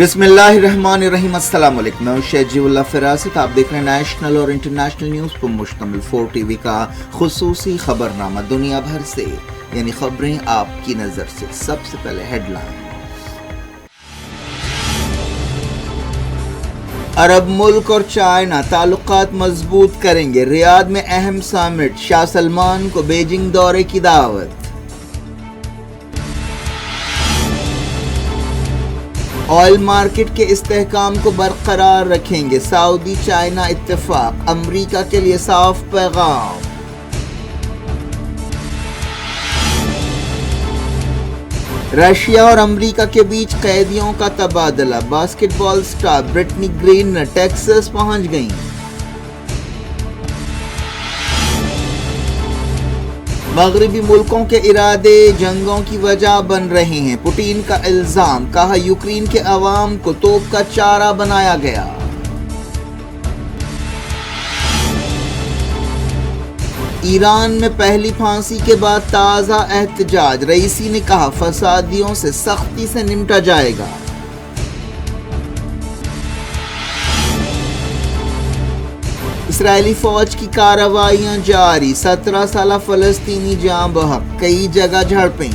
बिस्मिल्लाहिर्रहमानिर्रहीम। अस्सलाम वालेकुम। मैं शहजीउल्लाह फिरासत। आप देख रहे हैं नेशनल और इंटरनेशनल न्यूज़ पर मुश्तमिल 4 टीवी का खुसूसी खबरनामा दुनिया भर से, यानी खबरें आपकी नज़र से। सबसे पहले हेडलाइन। अरब मुल्क और चाइना ताल्लुकात मजबूत करेंगे। रियाद में अहम समिट, शाह सलमान को बीजिंग दौरे की दावत। ऑयल मार्केट के इस्तेहकाम को बरकरार रखेंगे। सऊदी चाइना इत्तेफाक अमरीका के लिए साफ पैगाम। रशिया और अमरीका के बीच कैदियों का तबादला। Basketball star Britney greener Texas पहुंच गईं। मगरबी मुल्कों के इरादे जंगों की वजह बन रहे हैं। पुतिन का इल्जाम, कहा यूक्रेन के अवाम को तोप का चारा बनाया गया। ईरान में पहली फांसी के बाद ताज़ा एहतजाज। रईसी ने कहा फसादियों से सख्ती से निपटा जाएगा। इसराइली फौज की कार्रवाइयां जारी। 17 साला फलस्तीनी जाँ बहक, कई जगह झड़पें।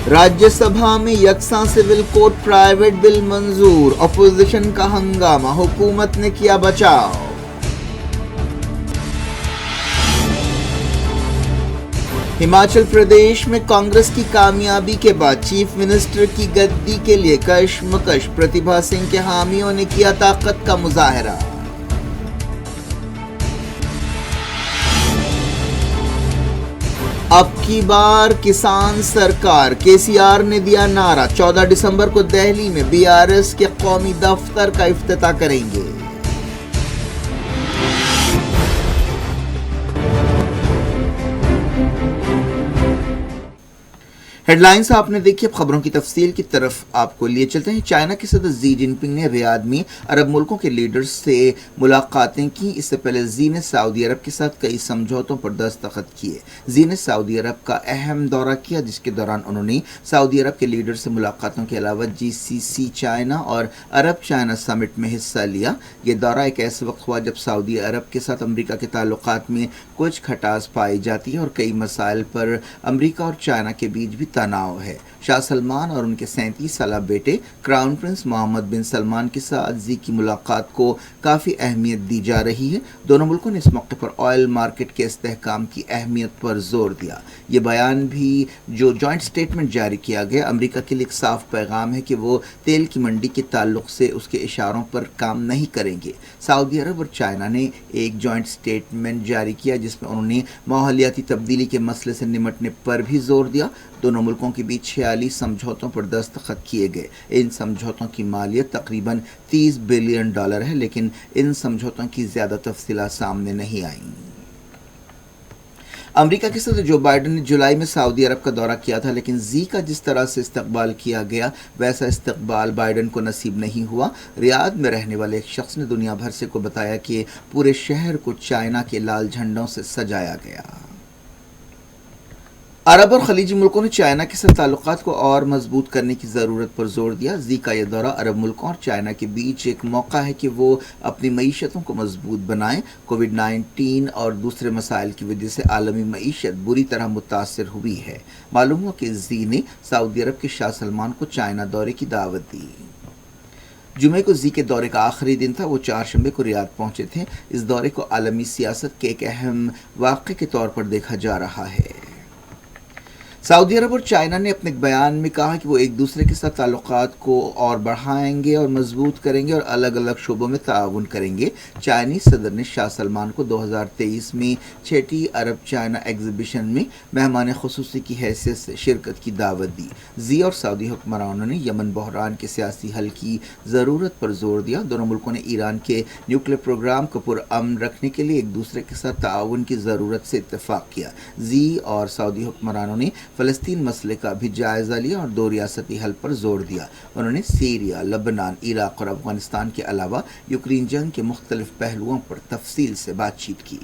राज्यसभा में यकसा सिविल कोड प्राइवेट बिल मंजूर। अपोजिशन का हंगामा, हुकूमत ने किया बचाव। हिमाचल प्रदेश में कांग्रेस की कामयाबी के बाद चीफ मिनिस्टर की गद्दी के लिए कशमकश। प्रतिभा सिंह के हामियों ने किया ताकत का मुजाहरा। अब की बार किसान सरकार, केसीआर ने दिया नारा। 14 दिसंबर को दिल्ली में बीआरएस के कौमी दफ्तर का इफ्तिताह करेंगे। हेडलाइंस आपने देखी। अब खबरों की तफसील की तरफ आपको लिए चलते हैं। चाइना के सदर जी जिनपिंग ने रियाद में अरब मुल्कों के लीडर्स से मुलाकातें की। इससे पहले जी ने सऊदी अरब के साथ कई समझौतों पर दस्तखत किए। जी ने सऊदी अरब का अहम दौरा किया, जिसके दौरान उन्होंने सऊदी अरब के लीडर से मुलाकातों के अलावा जीसीसी चाइना और अरब चाइना समिट में हिस्सा लिया। ये दौरा एक ऐसे वक्त हुआ जब सऊदी अरब के साथ अमरीका के ताल्लुकात में कुछ खटास पाई जाती है और कई मसाइल पर अमरीका और चाइना के बीच भी तनाव है। शाह सलमान और उनके 37 साला बेटे क्राउन प्रिंस मोहम्मद बिन सलमान के साथ जी की मुलाकात को काफ़ी अहमियत दी जा रही है। दोनों मुल्कों ने इस मौके पर ऑयल मार्केट के इस्तेहकाम की अहमियत पर जोर दिया। ये बयान भी जो जॉइंट स्टेटमेंट जारी किया गया, अमरीका के लिए एक साफ पैगाम है कि वो तेल की मंडी के ताल्लुक से उसके इशारों पर काम नहीं करेंगे। सऊदी अरब और चाइना ने एक जॉइंट स्टेटमेंट जारी किया जिसमें उन्होंने माहौलियाती तब्दीली के मसले से निमटने पर भी जोर दिया। दोनों मुल्कों के बीच 46 समझौतों पर दस्तखत किए गए। इन समझौतों की मालियत तकरीबन $30 बिलियन है, लेकिन इन समझौतों की ज़्यादा तफसीलात सामने नहीं आईं। अमरीका के सदर जो बाइडन ने जुलाई में सऊदी अरब का दौरा किया था, लेकिन जी का जिस तरह से इस्तकबाल किया गया वैसा इस्तकबाल बाइडन को नसीब नहीं हुआ। रियाद में रहने वाले एक शख्स ने दुनिया भर से को बताया कि पूरे शहर को चाइना के लाल झंडों से सजाया गया। अरब और खलीजी मुल्कों ने चाइना के साथ ताल्लुकात को और मजबूत करने की ज़रूरत पर जोर दिया। जी का यह दौरा अरब मुल्कों और चाइना के बीच एक मौका है कि वो अपनी मईशतों को मजबूत बनाएं। कोविड-19 और दूसरे मसाइल की वजह से आलमी मईशत बुरी तरह मुतासर हुई है। मालूम हुआ कि जी ने सऊदी अरब के शाह सलमान को चाइना दौरे की दावत दी। जुमे को जी के दौरे का आखिरी दिन था। वो 4 शंबे को रियाद पहुंचे थे। इस दौरे को आलमी सियासत के एक अहम वाक़े के तौर पर देखा जा रहा है। सऊदी अरब और चाइना ने अपने बयान में कहा कि वो एक दूसरे के साथ ताल्लुकात को और बढ़ाएंगे और मजबूत करेंगे और अलग अलग शोबों में ताउन करेंगे। चाइनीज सदर ने शाह सलमान को 2023 में 6ठी अरब चाइना एग्जीबिशन में मेहमान खुसूसी की हैसियत से शिरकत की दावत दी। जी और सऊदी हुक्मरानों ने यमन बहरान के सियासी हल की ज़रूरत पर जोर दिया। दोनों मुल्कों ने ईरान के न्यूक्लियर प्रोग्राम को पुरअमन रखने के लिए एक दूसरे के साथ ताउन की ज़रूरत से इत्तेफाक किया। जी और सऊदी हुक्मरानों ने फ़लस्तीन मसले का भी जायज़ा लिया और 2 रियासती हल पर जोर दिया। उन्होंने सीरिया, लबनान, इराक़ और अफ़गानिस्तान के अलावा यूक्रेन जंग के मुख्तलिफ पहलुओं पर तफसील से बातचीत की।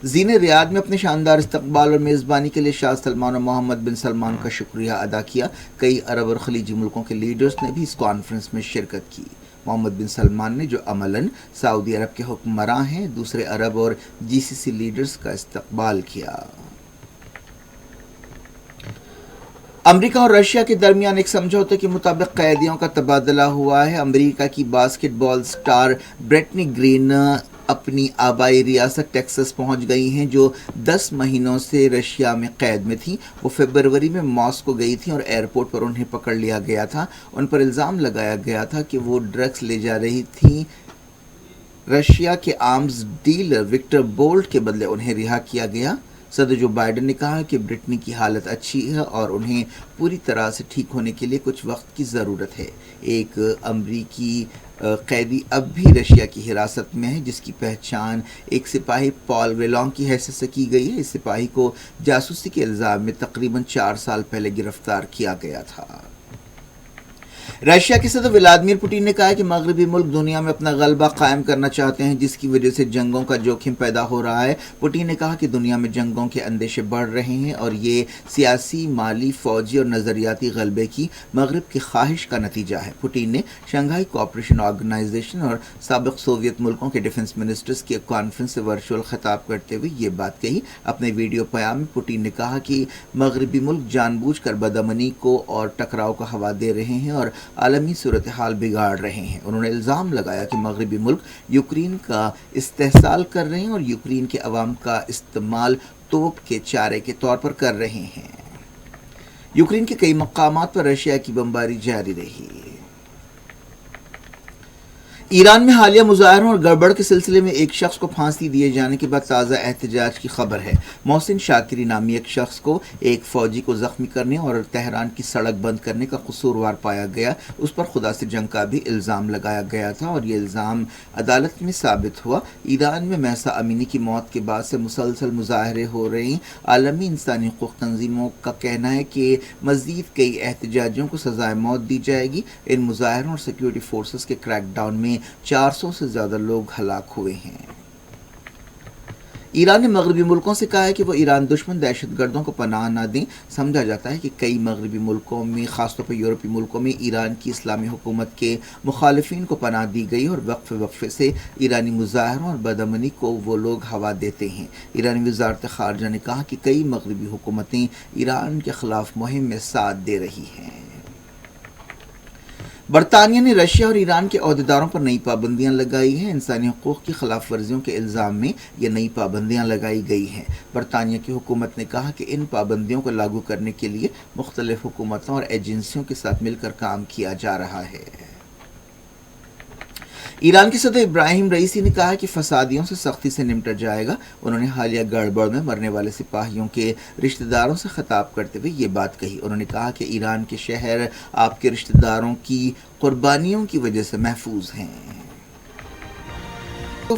زی نے ریاض میں اپنے شاندار استقبال اور میزبانی کے لیے شاہ سلمان اور محمد بن سلمان کا شکریہ ادا کیا۔ کئی عرب اور خلیجی ملکوں کے لیڈرز نے بھی اس کانفرنس میں شرکت کی۔ محمد بن سلمان نے، جو عملاً سعودی عرب کے حکمراں ہیں، دوسرے عرب اور جی سی سی لیڈرز کا استقبال کیا۔ امریکہ اور رشیا کے درمیان ایک سمجھوتے کے مطابق قیدیوں کا تبادلہ ہوا ہے۔ امریکہ کی باسکٹ بال سٹار برٹنی گرین اپنی آبائی ریاست ٹیکساس پہنچ گئی ہیں، جو 10 مہینوں سے رشیا میں قید میں تھیں۔ وہ فروری میں ماسکو گئی تھیں اور ایئرپورٹ پر انہیں پکڑ لیا گیا تھا۔ ان پر الزام لگایا گیا تھا کہ وہ ڈرگس لے جا رہی تھیں۔ رشیا کے آرمز ڈیلر وکٹر بولٹ کے بدلے انہیں رہا کیا گیا۔ صدر جو بائیڈن نے کہا کہ برٹنی کی حالت اچھی ہے اور انہیں پوری طرح سے ٹھیک ہونے کے لیے کچھ وقت کی ضرورت ہے۔ ایک امریکی قیدی اب بھی رشیا کی حراست میں ہے، جس کی پہچان ایک سپاہی پال ویلونگ کی حیثیت سے کی گئی ہے۔ اس سپاہی کو جاسوسی کے الزام میں تقریباً 4 سال پہلے گرفتار کیا گیا تھا۔ رشیا کے صدر ولادیمیر پوٹین نے کہا ہے کہ مغربی ملک دنیا میں اپنا غلبہ قائم کرنا چاہتے ہیں، جس کی وجہ سے جنگوں کا جوخم پیدا ہو رہا ہے۔ پوٹین نے کہا کہ دنیا میں جنگوں کے اندیشے بڑھ رہے ہیں اور یہ سیاسی، مالی، فوجی اور نظریاتی غلبے کی مغرب کی خواہش کا نتیجہ ہے۔ پوٹین نے شنگھائی کوآپریشن آرگنائزیشن اور سابق سوویت ملکوں کے ڈیفنس منسٹرز کی ایک کانفرنس سے ورچوئل خطاب کرتے ہوئے یہ بات کہی۔ اپنے ویڈیو پیام میں پوٹین نے کہا کہ مغربی ملک جان بوجھ کر بدامنی کو اور ٹکراؤ کو ہوا دے رہے ہیں اور عالمی صورتحال بگاڑ رہے ہیں۔ انہوں نے الزام لگایا کہ مغربی ملک یوکرین کا استحصال کر رہے ہیں اور یوکرین کے عوام کا استعمال توپ کے چارے کے طور پر کر رہے ہیں۔ یوکرین کے کئی مقامات پر رشیا کی بمباری جاری رہی۔ ایران میں حالیہ مظاہروں اور گڑبڑ کے سلسلے میں ایک شخص کو پھانسی دیے جانے کے بعد تازہ احتجاج کی خبر ہے۔ محسن شاکری نامی ایک شخص کو ایک فوجی کو زخمی کرنے اور تہران کی سڑک بند کرنے کا قصوروار پایا گیا۔ اس پر خدا سے جنگ کا بھی الزام لگایا گیا تھا اور یہ الزام عدالت میں ثابت ہوا۔ ایران میں مہسا امینی کی موت کے بعد سے مسلسل مظاہرے ہو رہے ہیں۔ عالمی انسانی حقوق تنظیموں کا کہنا ہے کہ مزید کئی احتجاجیوں کو سزائے موت دی جائے گی۔ ان مظاہروں اور سیکیورٹی فورسز کے کریک ڈاؤن میں 400 سے زیادہ لوگ ہلاک ہوئے ہیں۔ ایران نے مغربی ملکوں سے کہا ہے کہ وہ ایران دشمن دہشت گردوں کو پناہ نہ دیں۔ سمجھا جاتا ہے کہ کئی مغربی ملکوں میں، خاص طور پر یورپی ملکوں میں، ایران کی اسلامی حکومت کے مخالفین کو پناہ دی گئی اور وقفے سے ایرانی مظاہروں اور بدامنی کو وہ لوگ ہوا دیتے ہیں۔ ایرانی وزارت خارجہ نے کہا کہ کئی مغربی حکومتیں ایران کے خلاف مہم میں ساتھ دے رہی ہیں۔ برطانیہ نے رشیا اور ایران کے عہدیداروں پر نئی پابندیاں لگائی ہیں۔ انسانی حقوق کی خلاف ورزیوں کے الزام میں یہ نئی پابندیاں لگائی گئی ہیں۔ برطانیہ کی حکومت نے کہا کہ ان پابندیوں کو لاگو کرنے کے لیے مختلف حکومتوں اور ایجنسیوں کے ساتھ مل کر کام کیا جا رہا ہے۔ ایران کے صدر ابراہیم رئیسی نے کہا کہ فسادیوں سے سختی سے نمٹا جائے گا۔ انہوں نے حالیہ گڑبڑ میں مرنے والے سپاہیوں کے رشتہ داروں سے خطاب کرتے ہوئے یہ بات کہی۔ انہوں نے کہا کہ ایران کے شہر آپ کے رشتہ داروں کی قربانیوں کی وجہ سے محفوظ ہیں۔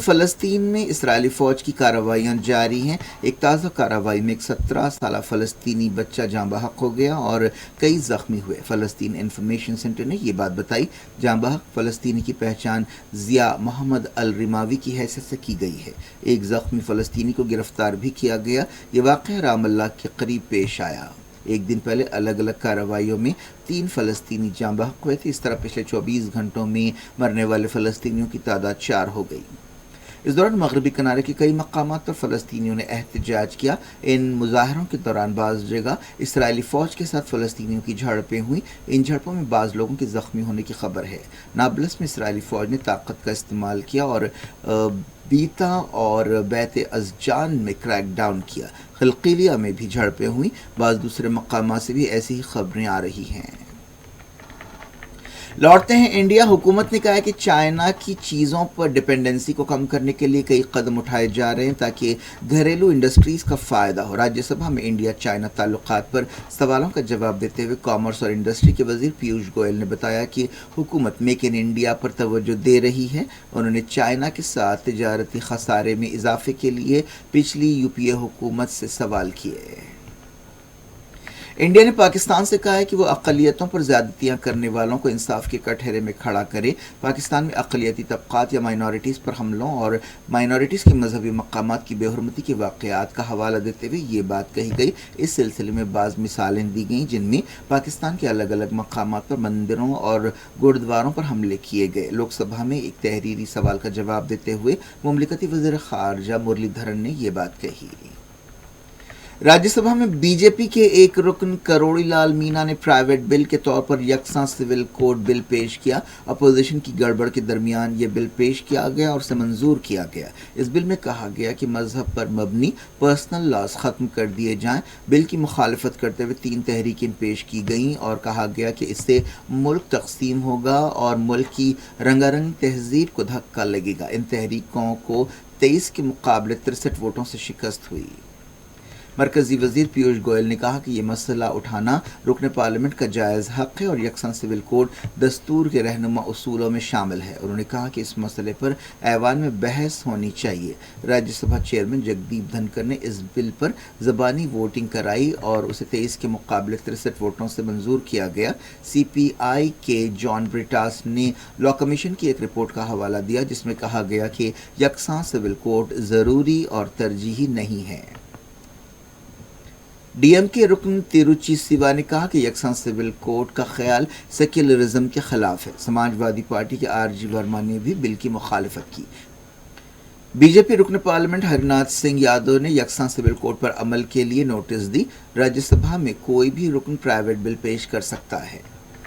فلسطین میں اسرائیلی فوج کی کارروائیاں جاری ہیں۔ ایک تازہ کارروائی میں ایک 17 سالہ فلسطینی بچہ جاں بحق ہو گیا اور کئی زخمی ہوئے۔ فلسطین انفارمیشن سینٹر نے یہ بات بتائی۔ جاں بحق فلسطینی کی پہچان ضیاء محمد الرماوی کی حیثیت سے کی گئی ہے۔ ایک زخمی فلسطینی کو گرفتار بھی کیا گیا۔ یہ واقعہ رام اللہ کے قریب پیش آیا۔ ایک دن پہلے الگ الگ کارروائیوں میں 3 فلسطینی جاں بحق ہوئے تھے۔ اس طرح پچھلے 24 گھنٹوں میں مرنے والے فلسطینیوں کی تعداد 4 ہو گئی۔ اس دوران مغربی کنارے کے کئی مقامات پر فلسطینیوں نے احتجاج کیا۔ ان مظاہروں کے دوران بعض جگہ اسرائیلی فوج کے ساتھ فلسطینیوں کی جھڑپیں ہوئیں۔ ان جھڑپوں میں بعض لوگوں کے زخمی ہونے کی خبر ہے۔ نابلس میں اسرائیلی فوج نے طاقت کا استعمال کیا اور بیتا اور بیت ازجان میں کریک ڈاؤن کیا۔ خلقیلیہ میں بھی جھڑپیں ہوئیں۔ بعض دوسرے مقامات سے بھی ایسی ہی خبریں آ رہی ہیں۔ لوٹتے ہیں انڈیا۔ حکومت نے کہا ہے کہ چائنا کی چیزوں پر ڈپینڈنسی کو کم کرنے کے لیے کئی قدم اٹھائے جا رہے ہیں تاکہ گھریلو انڈسٹریز کا فائدہ ہو۔ راجیہ سبھا میں انڈیا چائنا تعلقات پر سوالوں کا جواب دیتے ہوئے کامرس اور انڈسٹری کے وزیر پیوش گوئل نے بتایا کہ حکومت میک ان انڈیا پر توجہ دے رہی ہے۔ انہوں نے چائنا کے ساتھ تجارتی خسارے میں اضافے کے لیے پچھلی UPA حکومت سے سوال کیے۔ इंडिया ने पाकिस्तान से कहा है कि वो अक़लियतों पर ज़्यादतियाँ करने वालों को इंसाफ के कटघरे में खड़ा करे। पाकिस्तान में अक़लियती तबक़ात या माइनॉरिटीज़ पर हमलों और माइनॉरिटीज़ के मजहबी मकामात की बेहुरमती के वाक़यात का हवाला देते हुए ये बात कही गई। इस सिलसिले में बाज़ मिसालें दी गईं जिनमें पाकिस्तान के अलग अलग मकामात पर मंदिरों और गुरुद्वारों पर हमले किए गए। लोकसभा में एक तहरीरी सवाल का जवाब देते हुए मुमलिकती वज़ीर ख़ारजा मुरलीधरन ने ये बात कही। राज्यसभा में बीजेपी के एक रुकन करोड़ी लाल मीना ने प्राइवेट बिल के तौर पर यकसा सिविल कोड बिल पेश किया। अपोजिशन की गड़बड़ के दरमियान ये बिल पेश किया गया और उसे मंजूर किया गया। इस बिल में कहा गया कि मजहब पर मबनी पर्सनल लॉज ख़त्म कर दिए जाएं। बिल की मुखालफत करते हुए 3 तहरीकें पेश की गईं और कहा गया कि इससे मुल्क तकसीम होगा और मुल्क की रंगारंग तहजीब को धक्का लगेगा। इन तहरीकों को 23 के मुकाबले 63 वोटों से शिकस्त हुई। मरकजी वजीर पीयूष गोयल ने कहा कि ये मसला उठाना रुकन पार्लियामेंट का जायज़ हक़ है और यकसा सिविल कोड दस्तूर के रहनुमा उसूलों में शामिल है। उन्होंने कहा कि इस मसले पर ऐवान में बहस होनी चाहिए। राज्यसभा चेयरमैन जगदीप धनकर ने इस बिल पर ज़बानी वोटिंग कराई और उसे 23 के मुकाबले 63 वोटों से मंजूर किया गया। CPI के जॉन ब्रिटास ने लॉ कमीशन की एक रिपोर्ट का हवाला दिया जिसमें कहा गया कि यकसा सिविल कोड ज़रूरी और तरजीही नहीं है। DM के रुकन तिरुचि सिवा ने कहा कि यकसा सिविल कोड का ख्याल सेक्युलरिज्म के खिलाफ है। समाजवादी पार्टी के RG वर्मा ने भी बिल की मुखालफत की। बीजेपी रुकन पार्लियामेंट हरिनाथ सिंह यादव ने यकसा सिविल कोड पर अमल के लिए नोटिस दी। राज्यसभा में कोई भी रुकन प्राइवेट बिल पेश कर सकता है।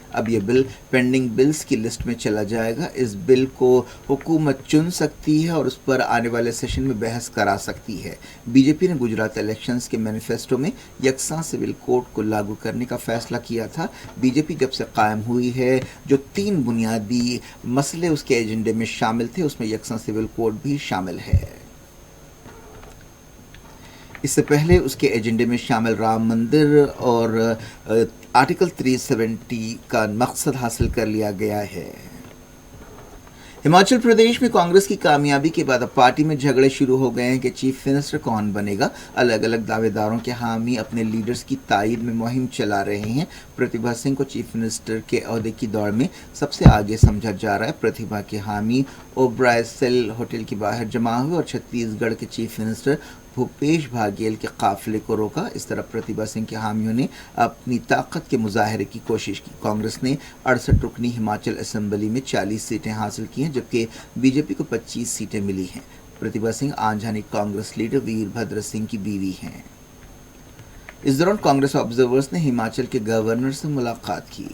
अब यह बिल पेंडिंग बिल्स की लिस्ट में चला जाएगा। इस बिल को हुकूमत चुन सकती है और उस पर आने वाले सेशन में बहस करा सकती है। बीजेपी ने गुजरात इलेक्शंस के मैनिफेस्टो में यकसा सिविल कोड को लागू करने का फैसला किया था। बीजेपी जब से कायम हुई है जो 3 बुनियादी मसले उसके एजेंडे में शामिल थे उसमें यकसा सिविल कोड भी शामिल है। इससे पहले उसके एजेंडे में शामिल राम मंदिर और आर्टिकल 370 का मकसद हासिल कर लिया गया है। हिमाचल प्रदेश में कांग्रेस की कामयाबी के बाद अब पार्टी में झगड़े शुरू हो गए हैं कि चीफ मिनिस्टर कौन बनेगा। अलग अलग दावेदारों के हामी अपने लीडर्स की तायद में मुहिम चला रहे हैं। प्रतिभा सिंह को चीफ मिनिस्टर के ओहदे की दौड़ में सबसे आगे समझा जा रहा है। प्रतिभा के हामी ओबराय सेल होटल के बाहर जमा हुए और छत्तीसगढ़ के चीफ मिनिस्टर भूपेश बाघेल के काफिले को रोका। इस तरह प्रतिभा सिंह के हामियों ने अपनी ताकत के मुजाहरे की कोशिश की। कांग्रेस ने 68 रुकनी हिमाचल असेंबली में 40 सीटें हासिल की हैं जबकि बीजेपी को 25 सीटें मिली हैं। प्रतिभा सिंह आंजानी कांग्रेस लीडर वीरभद्र सिंह की बीवी हैं। इस दौरान कांग्रेस ऑब्जर्वर्स ने हिमाचल के गवर्नर से मुलाकात की।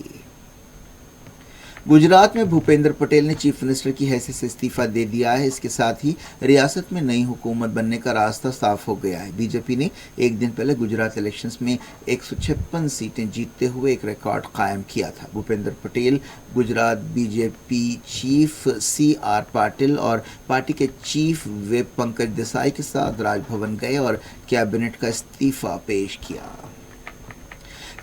गुजरात में भूपेंद्र पटेल ने चीफ मिनिस्टर की हैसियत से इस्तीफा दे दिया है। इसके साथ ही रियासत में नई हुकूमत बनने का रास्ता साफ हो गया है। बीजेपी ने एक दिन पहले गुजरात इलेक्शंस में 156 सीटें जीतते हुए एक रिकॉर्ड कायम किया था। Bhupendra Patel Gujarat BJP chief CR Patil और पार्टी के चीफ व्हिप पंकज देसाई के साथ राजभवन गए और कैबिनेट का इस्तीफा पेश किया।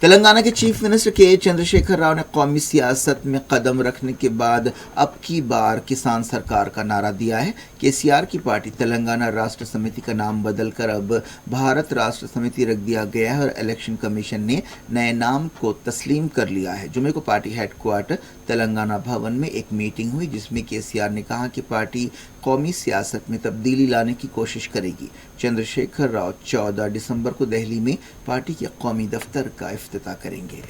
तेलंगाना के चीफ मिनिस्टर के चंद्रशेखर राव ने कौमी सियासत में कदम रखने के बाद अब की बार किसान सरकार का नारा दिया है। KCR की पार्टी तेलंगाना राष्ट्र समिति का नाम बदलकर अब भारत राष्ट्र समिति रख दिया गया है और इलेक्शन कमीशन ने नए नाम को तस्लीम कर लिया है। जुमे को पार्टी हेडक्वार्टर तेलंगाना भवन में एक मीटिंग हुई जिसमें KCR ने कहा कि पार्टी कौमी सियासत में तब्दीली लाने की कोशिश करेगी। चंद्रशेखर राव 14 दिसंबर को दिल्ली में पार्टी के कौमी दफ्तर का इफ्तिताह करेंगे।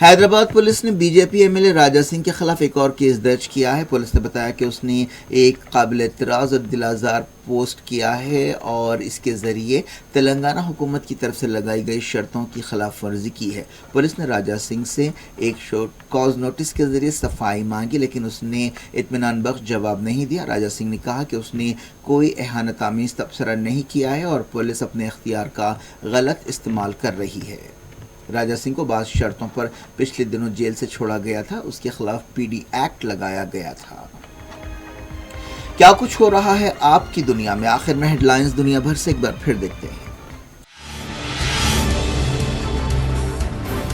हैदराबाद पुलिस ने बीजेपी MLA राजा सिंह के खिलाफ एक और केस दर्ज किया है। पुलिस ने बताया कि उसने एक काबिल एतराज़ और दिलाजार पोस्ट किया है और इसके ज़रिए तेलंगाना हुकूमत की तरफ से लगाई गई शर्तों की खिलाफ वर्जी की है। पुलिस ने राजा सिंह से एक शॉर्ट कॉज नोटिस के ज़रिए सफाई मांगी लेकिन उसने इत्मीनान बख्श जवाब नहीं दिया। राजा सिंह ने कहा कि उसने कोई एहानत आमीज़ तबसरा नहीं किया है और पुलिस अपने इख्तियार का गलत इस्तेमाल कर रही है। राजा सिंह को बाद शर्तों पर पिछले दिनों जेल से छोड़ा गया था। उसके खिलाफ PD एक्ट लगाया गया था। क्या कुछ हो रहा है आपकी दुनिया में, आखिर में हेडलाइंस दुनिया भर से एक बार फिर देखते हैं।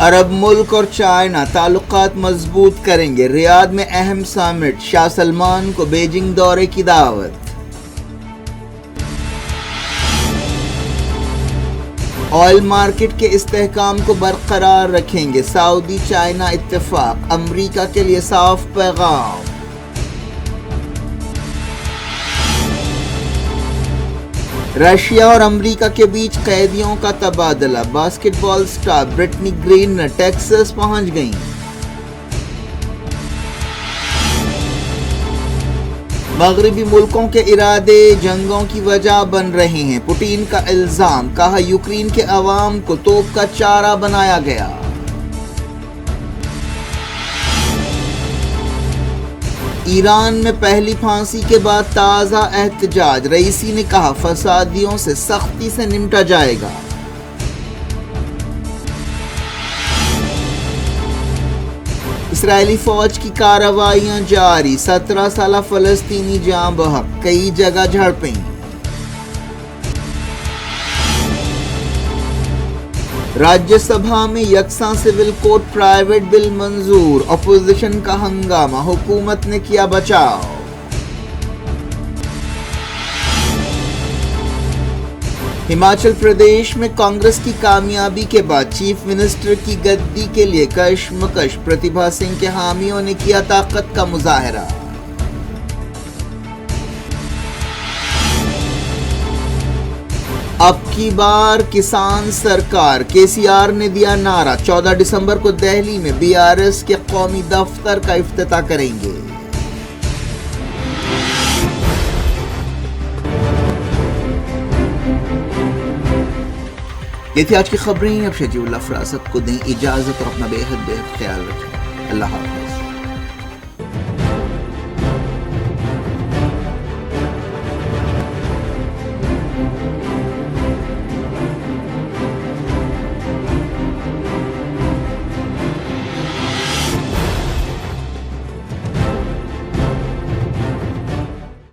अरब मुल्क और चाइना ताल्लुकात मजबूत करेंगे। रियाद में अहम समिट, शाह सलमान को बीजिंग दौरे की दावत। آئل مارکیٹ کے استحکام کو برقرار رکھیں گے، سعودی چائنا اتفاق امریکہ کے لیے صاف پیغام۔ رشیا اور امریکہ کے بیچ قیدیوں کا تبادلہ، باسکٹ بال سٹار برٹنی گرین ٹیکساس پہنچ گئیں۔ مغربی ملکوں کے ارادے جنگوں کی وجہ بن رہے ہیں، پوٹین کا الزام، کہا یوکرین کے عوام کو توپ کا چارہ بنایا گیا۔ ایران میں پہلی پھانسی کے بعد تازہ احتجاج، رئیسی نے کہا فسادیوں سے سختی سے نمٹا جائے گا۔ اسرائیلی فوج کی کارروائیاں جاری، 17 سالہ فلسطینی جاں بحق، کئی جگہ جھڑپیں۔ راجیہ سبھا میں یکساں سول کوڈ پرائیویٹ بل منظور، اپوزیشن کا ہنگامہ، حکومت نے کیا بچاؤ۔ ہماچل پردیش میں کانگریس کی کامیابی کے بعد چیف منسٹر کی گدی کے لیے کشمکش، پرتیبھا سنگھ کے حامیوں نے کیا طاقت کا مظاہرہ۔ اب کی بار کسان سرکار، KCR نے دیا نعرہ، 14 دسمبر کو دہلی میں BRS کے قومی دفتر کا افتتاح کریں گے۔ یہ تھی آج کی خبریں، اب شجیع اللہ فراست کو دیں اجازت اور اپنا بے حد خیال رکھیں۔ اللہ حافظ۔